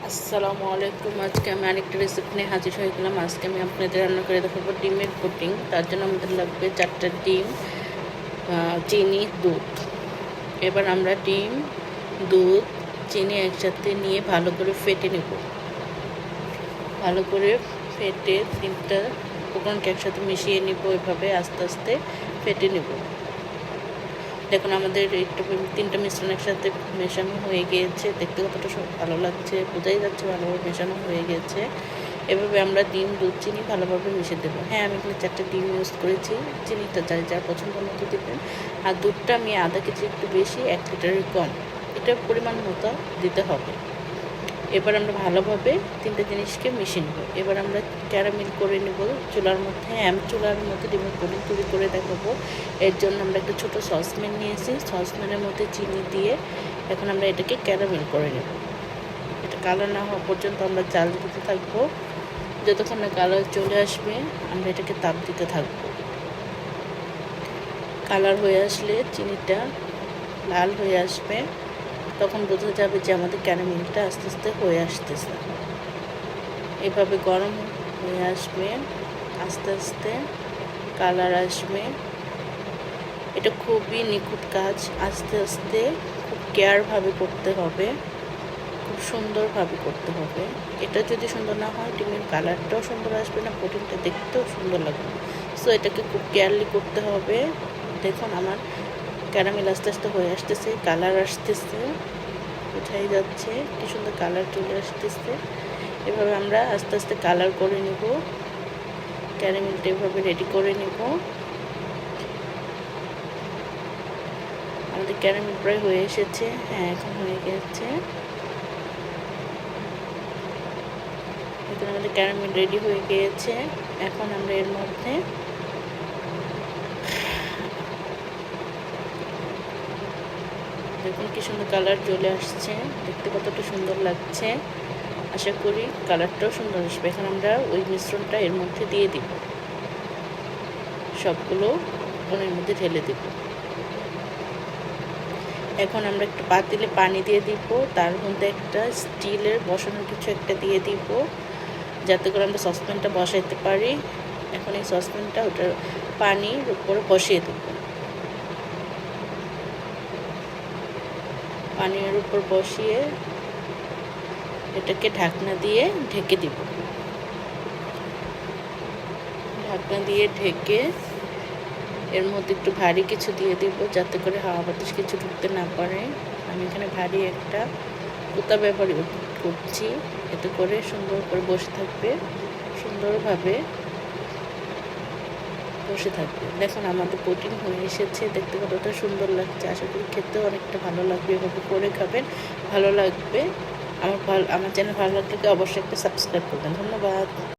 আসসালামু আলাইকুম। আজকে আমি আরেকটা রেসিপি নিয়ে হাজির হয়ে গেলাম। আজকে আমি আপনাদের রান্না করে দেখাবো ডিমের পুডিং। তার জন্য আমাদের লাগবে 4টা ডিম, চিনি, দুধ। এবার আমরা ডিম, দুধ, চিনি একসাথে নিয়ে ভালো করে ফেটে নেব। ভালো করে ফেটে ডিমটা উপকরণকে একসাথে মিশিয়ে নেব। এভাবে আস্তে আস্তে ফেটে নেব। দেখুন আমাদের একটু 3টা মিশ্রণ একসাথে মেশানো হয়ে গিয়েছে। দেখতে কতটা ভালো লাগছে, বোঝাই যাচ্ছে ভালোভাবে মেশানো হয়ে গেছে। এভাবে আমরা ডিম, দুধ, চিনি ভালোভাবে মিশিয়ে দেবো। হ্যাঁ, আমি এখানে 4টা ডিম ইউজ করেছি। চিনিটা যার পছন্দ মতো দেবেন। আর দুধটা আমি আধা কেজি একটু বেশি, 1 লিটারের কম, এটার পরিমাণ মতো দিতে হবে। এবার আমরা ভালোভাবে 3টে জিনিসকে মিশিয়ে নেব। এবার আমরা ক্যারামেল করে নেব চুলার মধ্যে। আমি চুলার মধ্যে ডিমের পুডিং তৈরি করে দেখাবো। এর জন্য আমরা একটা ছোটো সসপ্যান নিয়েছি। সসপ্যানের মধ্যে চিনি দিয়ে এখন আমরা এটাকে ক্যারামেল করে নেব। এটা কালার না হওয়া পর্যন্ত আমরা জাল দিতে থাকবো। যতক্ষণ না কালার চলে আসবে আমরা এটাকে তাপ দিতে থাকবো। কালার হয়ে আসলে চিনিটা লাল হয়ে আসবে, তখন বোঝা যাবে যে আমাদের ক্যারামেলটা আস্তে আস্তে হয়ে আসতেছে। এভাবে গরম হয়ে আসবে, আস্তে আস্তে কালার আসবে। এটা খুবই নিখুঁত কাজ। আস্তে আস্তে খুব কেয়ারভাবে করতে হবে, খুব সুন্দরভাবে করতে হবে। এটা যদি সুন্দর না হয় ডিমের কালারটাও সুন্দর আসবে না, পুডিংটা দেখতেও সুন্দর লাগবে। সো এটাকে খুব কেয়ারলি করতে হবে। দেখুন আমার ক্যারামেল আস্তে আস্তে হয়ে আসতেছে, কালার আসতেছে, বোঝাই যাচ্ছে কি সুন্দর কালার চলে আসতেছে। এভাবে আমরা আস্তে আস্তে কালার করে নেব। ক্যারামেলটা এভাবে রেডি করে নেব। আমাদের ক্যারামেল প্রায় হয়ে এসেছে। হ্যাঁ, এখন হয়ে গেছে। এখন আমাদের ক্যারামেল রেডি হয়ে গিয়েছে। এখন আমরা এর মধ্যে দেখুন কি সুন্দর কালার চলে আসছে, দেখতে কতটা সুন্দর লাগছে। আশা করি কালারটাও সুন্দর আসবে। এখন আমরা ওই মিশ্রণটা এর মধ্যে দিয়ে দিব, সবগুলো ওর মধ্যে ঢেলে দিব। এখন আমরা একটা পাতিলে পানি দিয়ে দিব, তার মধ্যে একটা স্টিলের বসানোর কিছু একটা দিয়ে দিব, যাতে করে আমরা সসপ্যানটা বসাইতে পারি। এখন এই সসপ্যানটা ওটার পানির উপরে বসিয়ে দেব। পানির উপর বসিয়ে এটাকে ঢাকনা দিয়ে ঢেকে দিব। ঢাকনা দিয়ে ঢেকে এর মধ্যে একটু ভারী কিছু দিয়ে দিব, যাতে করে হাওয়া বাতাস কিছু ঢুকতে না পারে। আমি এখানে ভারী একটা কুতা ব্যবহার করছি, এতে করে সুন্দর করে বসে থাকবে, সুন্দরভাবে বসে থাকবে। দেখুন আমাদের পুডিং হয়ে এসেছে, দেখতে কতটা সুন্দর লাগছে। আশা করি খেতেও অনেকটা ভালো লাগবে। এভাবে করে খাবেন, ভালো লাগবে। আমার চ্যানেল ভালো লাগলে অবশ্যই একটা সাবস্ক্রাইব করবেন। ধন্যবাদ।